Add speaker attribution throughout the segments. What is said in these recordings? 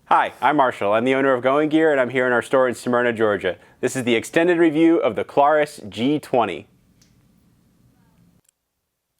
Speaker 1: Hi, I'm Marshall. I'm the owner of Going Gear, and I'm here in our store in Smyrna, Georgia. This is the extended review of the Klarus G20.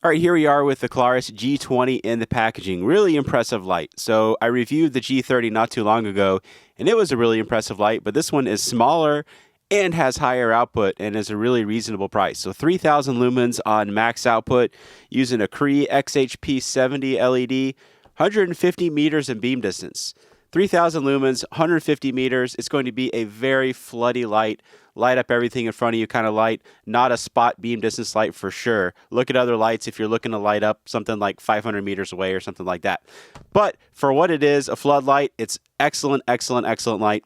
Speaker 1: All right, here we are with the Klarus G20 in the packaging. Really impressive light. So I reviewed the G30 not too long ago, and it was a really impressive light, but this one is smaller and has higher output and is a really reasonable price. So 3,000 lumens on max output using a Cree XHP70 LED, 150 meters in beam distance. 3,000 lumens, 150 meters. It's going to be a very floody light. Light up everything in front of you kind of light. Not a spot beam distance light for sure. Look at other lights if you're looking to light up something like 500 meters away or something like that. But for what it is, a floodlight, it's excellent, excellent, excellent light.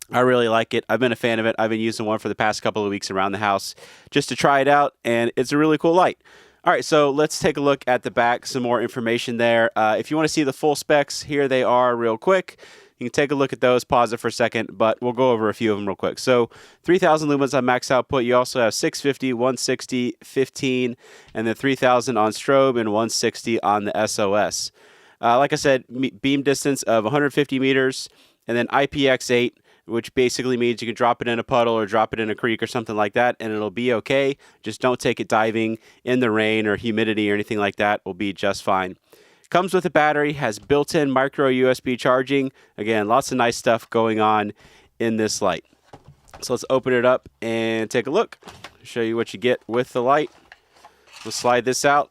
Speaker 1: I really like it. I've been a fan of it. I've been using one for the past couple of weeks around the house just to try it out, and it's a really cool light. All right, so let's take a look at the back, some more information there. If you want to see the full specs, here they are real quick. You can take a look at those, pause it for a second, but we'll go over a few of them real quick. So 3,000 lumens on max output. You also have 650, 160, 15, and then 3,000 on strobe and 160 on the SOS. Like I said, beam distance of 150 meters, and then IPX8, which basically means you can drop it in a puddle or drop it in a creek or something like that, and it'll be okay. Just don't take it diving in the rain or humidity or anything like that. Will be just fine. Comes with a battery, has built-in micro USB charging. Again, lots of nice stuff going on in this light. So let's open it up and take a look. Show you what you get with the light. We'll slide this out.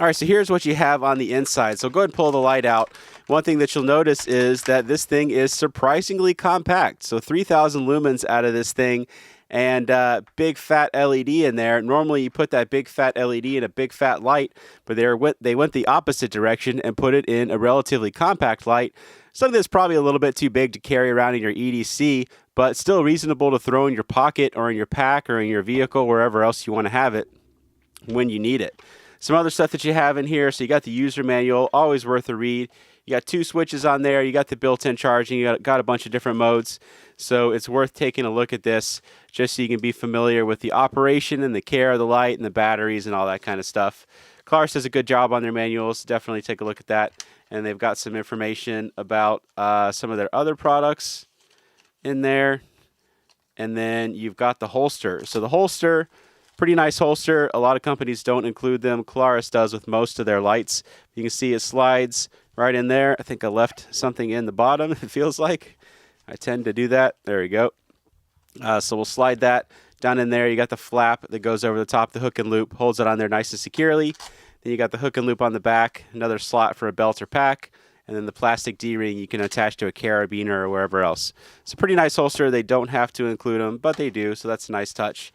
Speaker 1: All right, so here's what you have on the inside. So go ahead and pull the light out. One thing that you'll notice is that this thing is surprisingly compact. So 3,000 lumens out of this thing, and big fat LED in there. Normally you put that big fat LED in a big fat light, but they went the opposite direction and put it in a relatively compact light. Something that's probably a little bit too big to carry around in your EDC, but still reasonable to throw in your pocket or in your pack or in your vehicle, wherever else you want to have it when you need it. Some other stuff that you have in here. So you got the user manual, always worth a read. You got two switches on there. You got the built-in charging. You got a bunch of different modes. So it's worth taking a look at this just so you can be familiar with the operation and the care of the light and the batteries and all that kind of stuff. Klarus does a good job on their manuals. Definitely take a look at that. And they've got some information about some of their other products in there. And then you've got the holster. So the holster, pretty nice holster. A lot of companies don't include them. Klarus does with most of their lights. You can see it slides right in there. I think I left something in the bottom, it feels like. I tend to do that. There we go. So we'll slide that down in there. You got the flap that goes over the top, the hook and loop, holds it on there nice and securely. Then you got the hook and loop on the back, another slot for a belt or pack, and then the plastic D-ring you can attach to a carabiner or wherever else. It's a pretty nice holster. They don't have to include them, but they do, so that's a nice touch.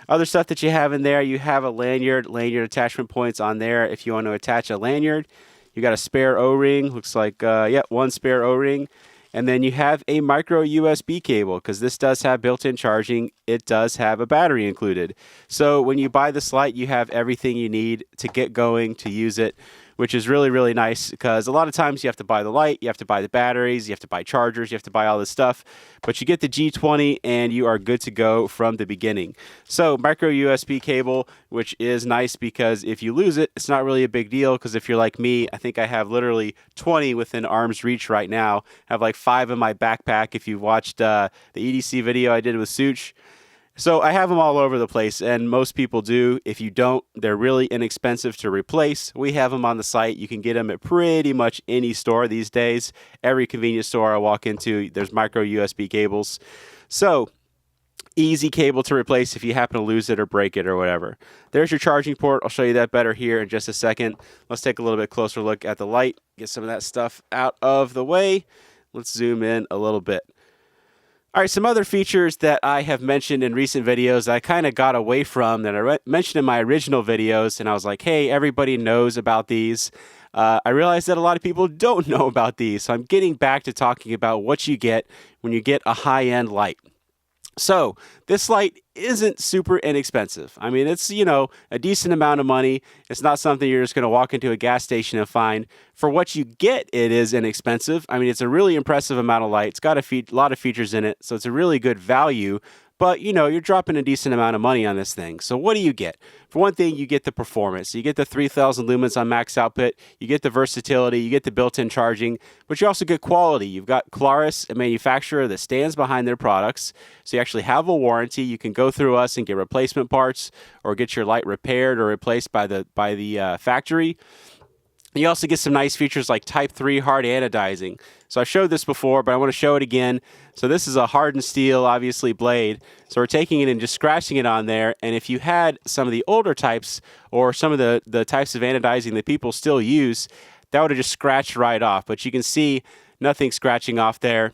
Speaker 1: Other stuff that you have in there, you have a lanyard attachment points on there if you want to attach a lanyard. You got a spare O-ring, looks like, one spare O-ring. And then you have a micro USB cable, because this does have built-in charging. It does have a battery included. So when you buy this light, you have everything you need to get going, to use it, which is really, really nice, because a lot of times you have to buy the light, you have to buy the batteries, you have to buy chargers, you have to buy all this stuff. But you get the G20 and you are good to go from the beginning. So micro USB cable, which is nice because if you lose it, it's not really a big deal, because if you're like me, I think I have literally 20 within arm's reach right now. I have like 5 in my backpack if you've watched the EDC video I did with Such. So I have them all over the place, and most people do. If you don't, they're really inexpensive to replace. We have them on the site. You can get them at pretty much any store these days. Every convenience store I walk into, there's micro USB cables. So easy cable to replace if you happen to lose it or break it or whatever. There's your charging port. I'll show you that better here in just a second. Let's take a little bit closer look at the light, get some of that stuff out of the way. Let's zoom in a little bit. All right, some other features that I have mentioned in recent videos I kind of got away from that I mentioned in my original videos, and I was like, hey, everybody knows about these. I realized that a lot of people don't know about these, so I'm getting back to talking about what you get when you get a high-end light. So this light isn't super inexpensive. I mean, it's, a decent amount of money. It's not something you're just going to walk into a gas station and find. For what you get, it is inexpensive. I mean, it's a really impressive amount of light. It's got a lot of features in it, so it's a really good value. but you're dropping a decent amount of money on this thing. So what do you get? For one thing, you get the performance. You get the 3,000 lumens on max output. You get the versatility. You get the built-in charging, but you also get quality. You've got Klarus, a manufacturer that stands behind their products. So you actually have a warranty. You can go through us and get replacement parts or get your light repaired or replaced by the factory. You also get some nice features like Type 3 hard anodizing. So I showed this before, but I want to show it again. So this is a hardened steel, obviously, blade. So we're taking it and just scratching it on there. And if you had some of the older types or some of the types of anodizing that people still use, that would have just scratched right off. But you can see nothing scratching off there.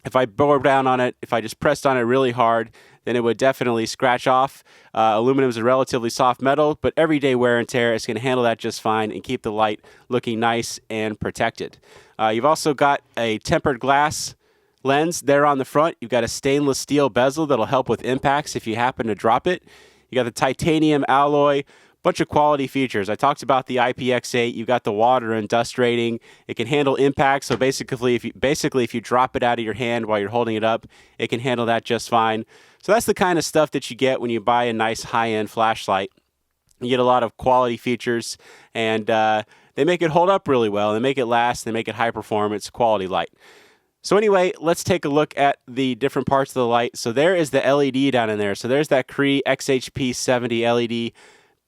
Speaker 1: If I bore down on it, if I just pressed on it really hard, then it would definitely scratch off. Aluminum is a relatively soft metal, but everyday wear and tear is going to handle that just fine and keep the light looking nice and protected. You've also got a tempered glass lens there on the front. You've got a stainless steel bezel that'll help with impacts if you happen to drop it. You got the titanium alloy. Bunch of quality features. I talked about the IPX8. You've got the water and dust rating. It can handle impact. So basically, if you drop it out of your hand while you're holding it up, it can handle that just fine. So that's the kind of stuff that you get when you buy a nice high-end flashlight. You get a lot of quality features, and they make it hold up really well. They make it last. They make it high-performance quality light. So anyway, let's take a look at the different parts of the light. So there is the LED down in there. So there's that Cree XHP70 LED.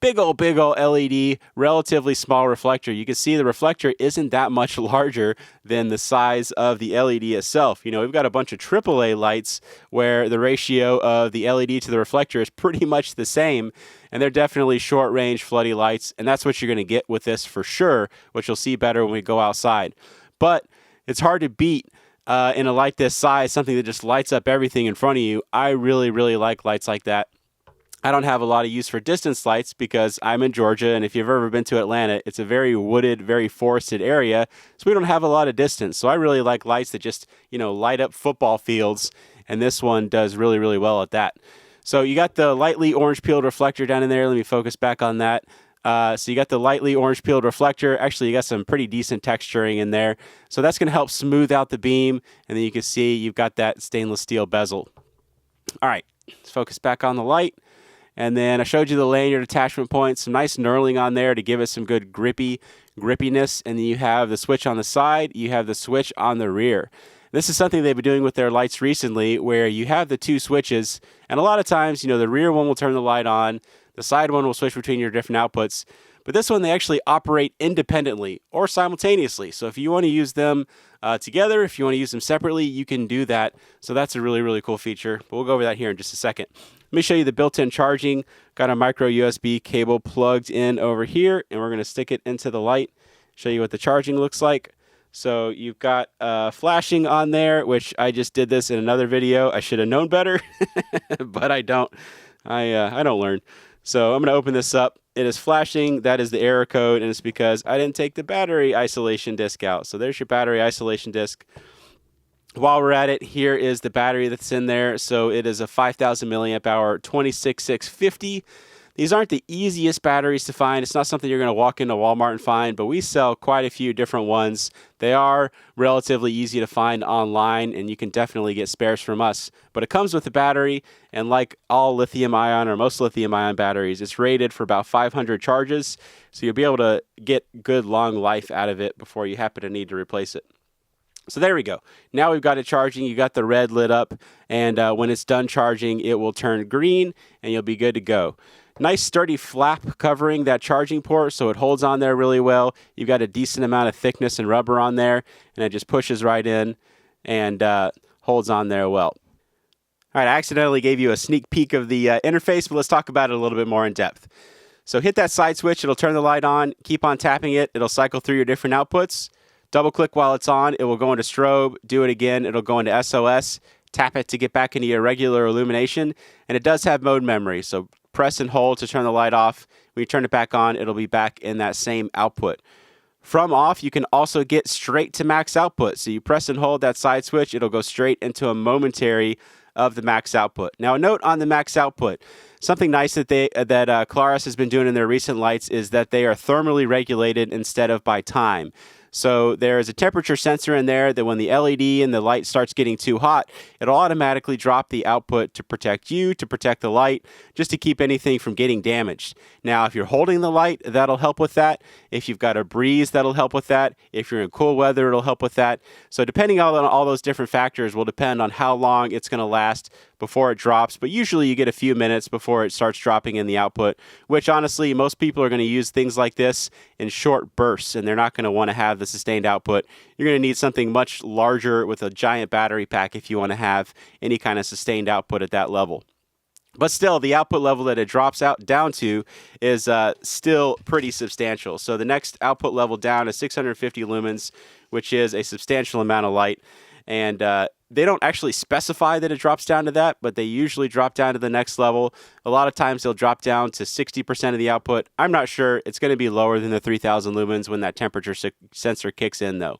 Speaker 1: Big old LED, relatively small reflector. You can see the reflector isn't that much larger than the size of the LED itself. We've got a bunch of AAA lights where the ratio of the LED to the reflector is pretty much the same, and they're definitely short-range floody lights, and that's what you're going to get with this for sure, which you'll see better when we go outside. But it's hard to beat in a light this size, something that just lights up everything in front of you. I really, really like lights like that. I don't have a lot of use for distance lights because I'm in Georgia, and if you've ever been to Atlanta, it's a very wooded, very forested area, so we don't have a lot of distance. So I really like lights that just, light up football fields, and this one does really, really well at that. So you got the lightly orange peeled reflector down in there. Let me focus back on that. So you got the lightly orange peeled reflector. Actually, you got some pretty decent texturing in there. So that's going to help smooth out the beam, and then you can see you've got that stainless steel bezel. All right, let's focus back on the light. And then I showed you the lanyard attachment points, some nice knurling on there to give it some good grippiness. And then you have the switch on the side, you have the switch on the rear. This is something they've been doing with their lights recently, where you have the two switches, and a lot of times, the rear one will turn the light on, the side one will switch between your different outputs. But this one, they actually operate independently or simultaneously. So if you want to use them together, if you want to use them separately, you can do that. So that's a really, really cool feature. But we'll go over that here in just a second. Let me show you the built-in charging. Got a micro USB cable plugged in over here, and we're going to stick it into the light, show you what the charging looks like. So you've got flashing on there, which I just did this in another video. I should have known better, but I don't. I don't learn. So I'm going to open this up. It is flashing. That is the error code, and it's because I didn't take the battery isolation disc out. So there's your battery isolation disc. While we're at it, here is the battery that's in there. So it is a 5,000 milliamp hour 26650. These aren't the easiest batteries to find. It's not something you're going to walk into Walmart and find, but we sell quite a few different ones. They are relatively easy to find online, and you can definitely get spares from us. But it comes with a battery, and like all lithium-ion or most lithium-ion batteries, it's rated for about 500 charges, so you'll be able to get good long life out of it before you happen to need to replace it. So there we go. Now we've got it charging. You got the red lit up, and when it's done charging, it will turn green, and you'll be good to go. Nice sturdy flap covering that charging port, so it holds on there really well. You've got a decent amount of thickness and rubber on there, and it just pushes right in and holds on there well. All right, I accidentally gave you a sneak peek of the interface, but let's talk about it a little bit more in depth. So hit that side switch. It'll turn the light on. Keep on tapping it. It'll cycle through your different outputs. Double click while it's on. It will go into strobe. Do it again. It'll go into SOS. Tap it to get back into your regular illumination. And it does have mode memory, so press and hold to turn the light off. When you turn it back on, it'll be back in that same output. From off, you can also get straight to max output. So you press and hold that side switch, it'll go straight into a momentary of the max output. Now, a note on the max output. Something nice that Klarus has been doing in their recent lights is that they are thermally regulated instead of by time. So there is a temperature sensor in there that when the LED and the light starts getting too hot, it'll automatically drop the output to protect you, to protect the light, just to keep anything from getting damaged. Now, if you're holding the light, that'll help with that. If you've got a breeze, that'll help with that. If you're in cool weather, it'll help with that. So depending on all those different factors will depend on how long it's going to last before it drops, but usually you get a few minutes before it starts dropping in the output, which honestly, most people are going to use things like this in short bursts, and they're not going to want to have the sustained output. You're going to need something much larger with a giant battery pack if you want to have any kind of sustained output at that level. But still, the output level that it drops out down to is still pretty substantial. So the next output level down is 650 lumens, which is a substantial amount of light. And they don't actually specify that it drops down to that, but they usually drop down to the next level. A lot of times they'll drop down to 60% of the output. I'm not sure. It's going to be lower than the 3000 lumens when that temperature sensor kicks in, though.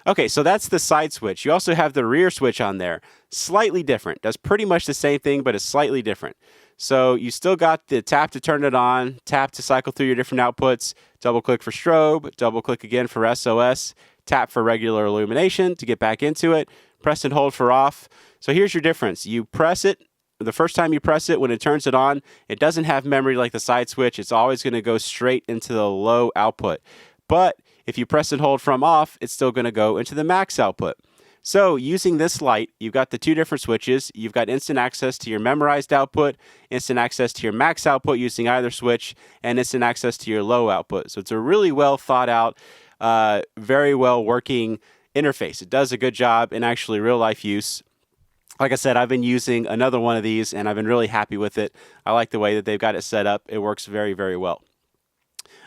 Speaker 1: Okay, so that's the side switch. You also have the rear switch on there. Slightly different. Does pretty much the same thing, but it's slightly different. So you still got the tap to turn it on, tap to cycle through your different outputs, double click for strobe, double click again for SOS, tap for regular illumination to get back into it, press and hold for off. So here's your difference. You press it. The first time you press it, when it turns it on, it doesn't have memory like the side switch. It's always going to go straight into the low output. But if you press and hold from off, it's still going to go into the max output. So using this light, you've got the two different switches. You've got instant access to your memorized output, instant access to your max output using either switch, and instant access to your low output. So it's a really well thought out, very well working interface. It does a good job in actually real life use. Like I said, I've been using another one of these and I've been really happy with it. I like the way that they've got it set up. It works very, very well.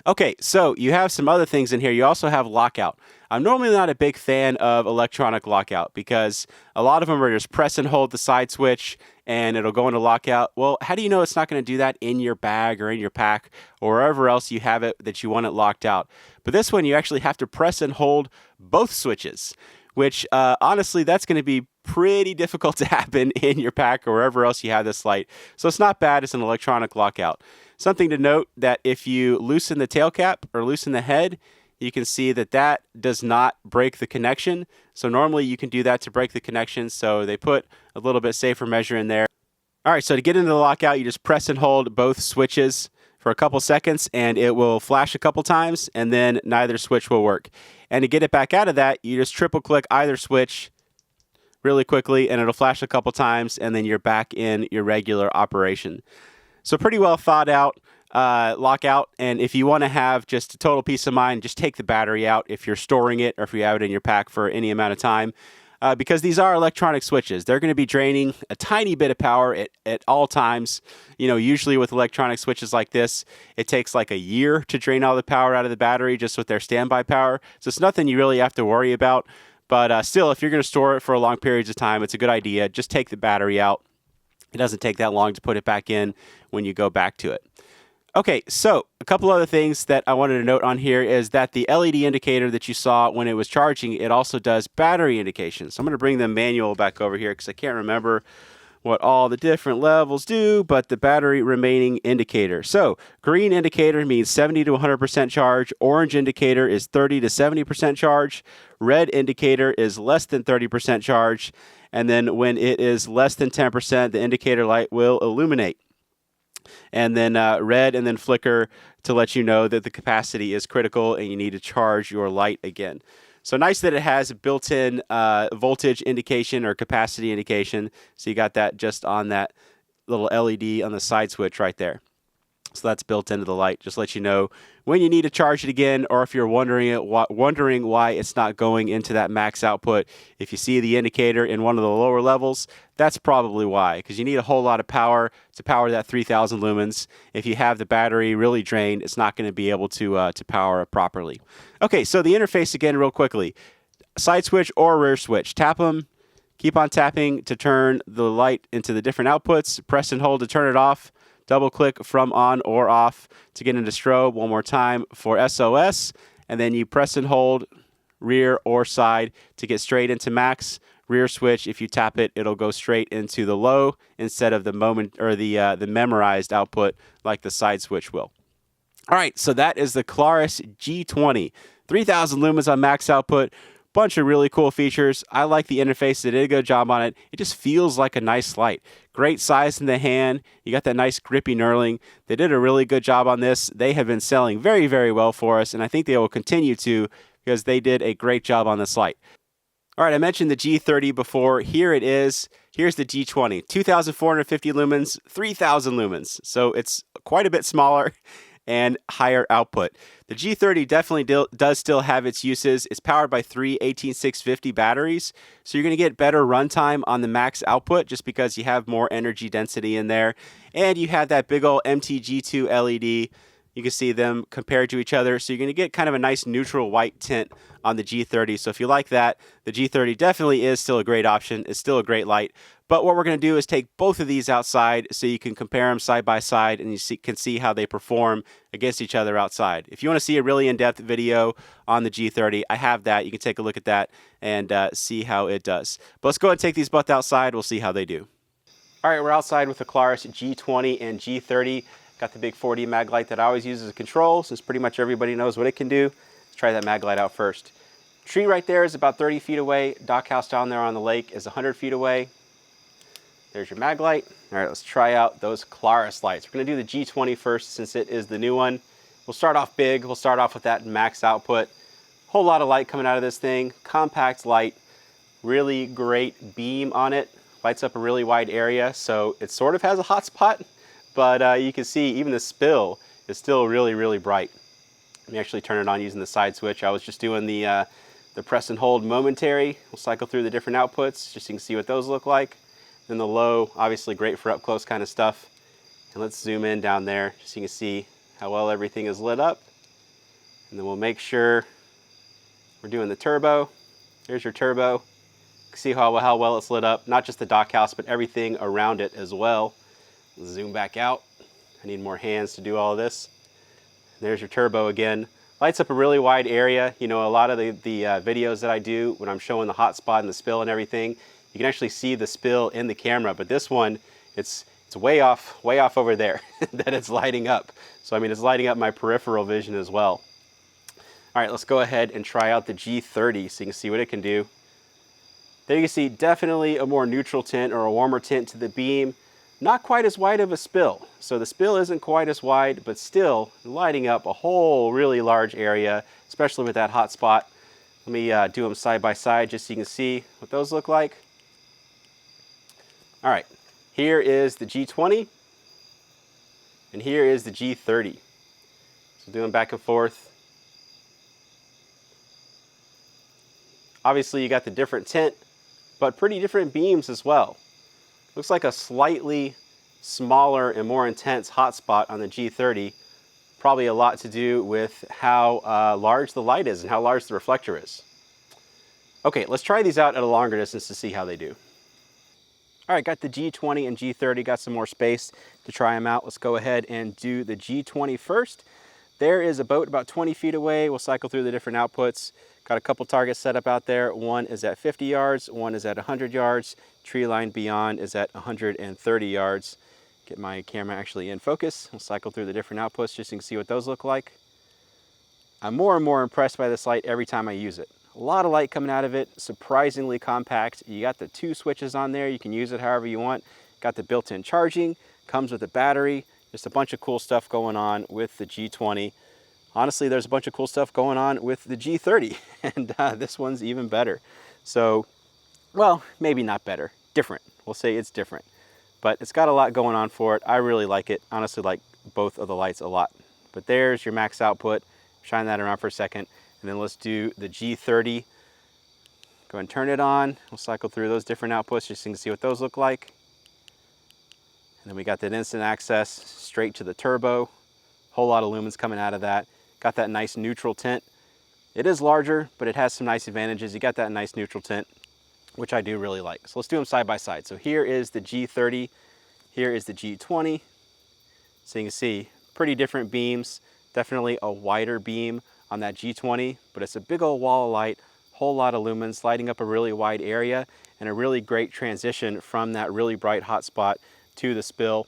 Speaker 1: Okay, so you have some other things in here. You also have lockout. I'm normally not a big fan of electronic lockout because a lot of them are just press and hold the side switch and it'll go into lockout. Well, how do you know it's not going to do that in your bag or in your pack or wherever else you have it that you want it locked out? But this one, you actually have to press and hold both switches, which honestly, that's going to be pretty difficult to happen in your pack or wherever else you have this light. So it's not bad as an electronic lockout. Something to note that if you loosen the tail cap or loosen the head, you can see that that does not break the connection. So normally you can do that to break the connection. So they put a little bit safer measure in there. All right, so to get into the lockout, you just press and hold both switches for a couple seconds and it will flash a couple times and then neither switch will work. And to get it back out of that, you just triple click either switch really quickly and it'll flash a couple times and then you're back in your regular operation. So pretty well thought out lockout. And if you want to have just a total peace of mind, just take the battery out if you're storing it or if you have it in your pack for any amount of time. Because these are electronic switches. They're going to be draining a tiny bit of power at all times. You know, usually with electronic switches like this, it takes like a year to drain all the power out of the battery just with their standby power. So it's nothing you really have to worry about. But still, if you're going to store it for long periods of time, it's a good idea. Just take the battery out. It doesn't take that long to put it back in when you go back to it. Okay, so a couple other things that I wanted to note on here is that the LED indicator that you saw when it was charging, it also does battery indication. So I'm going to bring the manual back over here because I can't remember what all the different levels do, but the battery remaining indicator. So green indicator means 70 to 100% charge. Orange indicator is 30 to 70% charge. Red indicator is less than 30% charge. And then when it is less than 10%, the indicator light will illuminate. And then red and then flicker to let you know that the capacity is critical and you need to charge your light again. So nice that it has a built-in voltage indication or capacity indication. So you got that just on that little LED on the side switch right there. So that's built into the light. Just let you know when you need to charge it again, or if you're wondering why it's not going into that max output. If you see the indicator in one of the lower levels, that's probably why, because you need a whole lot of power to power that 3000 lumens. If you have the battery really drained, it's not going to be able to power it properly. Okay, so the interface again real quickly. Side switch or rear switch. Tap them. Keep on tapping to turn the light into the different outputs. Press and hold to turn it off. Double click from on or off to get into strobe one more time for SOS. And then you press and hold rear or side to get straight into max. Rear switch, if you tap it, it'll go straight into the low instead of the the memorized output like the side switch will. All right, so that is the Klarus G20. 3,000 lumens on max output. Bunch of really cool features. I like the interface. They did a good job on it. It just feels like a nice light. Great size in the hand. You got that nice grippy knurling. They did a really good job on this. They have been selling very, very well for us, and I think they will continue to because they did a great job on this light. All right, I mentioned the G30 before. Here it is. Here's the G20. 2,450 lumens, 3,000 lumens. So it's quite a bit smaller and higher output. The G30 definitely does still have its uses. It's powered by 3 18650 batteries, so you're going to get better runtime on the max output just because you have more energy density in there. And you have that big old MTG2 LED. You can see them compared to each other, so you're going to get kind of a nice neutral white tint on the G30. So if you like that, the G30 definitely is still a great option. It's still a great light. But what we're going to do is take both of these outside so you can compare them side by side and you can see how they perform against each other outside. If you want to see a really in-depth video on the G30, I have that. You can take a look at that and see how it does. But let's go ahead and take these both outside. We'll see how they do. All right, we're outside with the Klarus G20 and G30. Got the big 4D mag light that I always use as a control since pretty much everybody knows what it can do. Let's try that mag light out first. Tree right there is about 30 feet away. Dock house down there on the lake is 100 feet away. There's your mag light. All right, let's try out those Klarus lights. We're gonna do the G20 first since it is the new one. We'll start off big. We'll start off with that max output. Whole lot of light coming out of this thing. Compact light, really great beam on it. Lights up a really wide area, so it sort of has a hot spot, but you can see even the spill is still really, really bright. Let me actually turn it on using the side switch. I was just doing the press and hold momentary. We'll cycle through the different outputs just so you can see what those look like. Then the low, obviously great for up close kind of stuff. And let's zoom in down there just so you can see how well everything is lit up. And then we'll make sure we're doing the turbo. Here's your turbo. You can see how well it's lit up. Not just the dock house, but everything around it as well. Let's zoom back out. I need more hands to do all of this. There's your turbo again. Lights up a really wide area. You know, a lot of the videos that I do when I'm showing the hot spot and the spill and everything, you can actually see the spill in the camera, but this one, it's way off over there that it's lighting up. So I mean, it's lighting up my peripheral vision as well. All right, let's go ahead and try out the G30 so you can see what it can do. There you can see definitely a more neutral tint or a warmer tint to the beam. Not quite as wide of a spill. So the spill isn't quite as wide, but still lighting up a whole really large area, especially with that hot spot. Let me do them side by side just so you can see what those look like. All right, here is the G20, and here is the G30. So doing back and forth. Obviously you got the different tint, but pretty different beams as well. Looks like a slightly smaller and more intense hotspot on the G30. Probably a lot to do with how large the light is and how large the reflector is. Okay, let's try these out at a longer distance to see how they do. All right, got the G20 and G30, got some more space to try them out. Let's go ahead and do the G20 first. There is a boat about 20 feet away. We'll cycle through the different outputs. Got a couple targets set up out there. One is at 50 yards, one is at 100 yards. Tree line beyond is at 130 yards. Get my camera actually in focus. We'll cycle through the different outputs just so you can see what those look like. I'm more and more impressed by this light every time I use it. A lot of light coming out of it, surprisingly compact. You got the 2 switches on there. You can use it however you want. Got the built-in charging, comes with a battery. Just a bunch of cool stuff going on with the G20. Honestly, there's a bunch of cool stuff going on with the G30, and this one's even better. So, well, maybe not better, different. We'll say it's different, but it's got a lot going on for it. I really like it. Honestly, like both of the lights a lot. But there's your max output. Shine that around for a second, and then let's do the G30. Go ahead and turn it on. We'll cycle through those different outputs just so you can see what those look like. And then we got that instant access straight to the turbo. Whole lot of lumens coming out of that. Got that nice neutral tint. It is larger, but it has some nice advantages. You got that nice neutral tint, which I do really like. So let's do them side by side. So here is the G30, here is the G20. So you can see pretty different beams. Definitely a wider beam on that G20, but it's a big old wall of light, whole lot of lumens, lighting up a really wide area, and a really great transition from that really bright hot spot to the spill.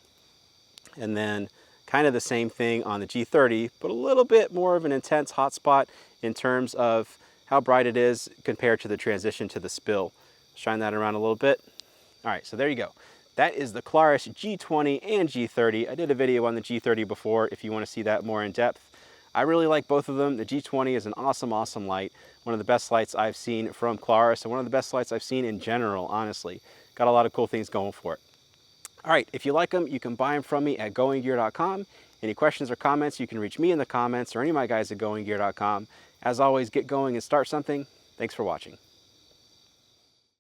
Speaker 1: And then Kind of the same thing on the G30, but a little bit more of an intense hotspot in terms of how bright it is compared to the transition to the spill. Shine that around a little bit. All right, so there you go. That is the Klarus G20 and G30. I did a video on the G30 before if you want to see that more in depth. I really like both of them. The G20 is an awesome, awesome light. One of the best lights I've seen from Klarus and one of the best lights I've seen in general, honestly. Got a lot of cool things going for it. All right, if you like them, you can buy them from me at goinggear.com. Any questions or comments, you can reach me in the comments or any of my guys at goinggear.com. As always, get going and start something. Thanks for watching.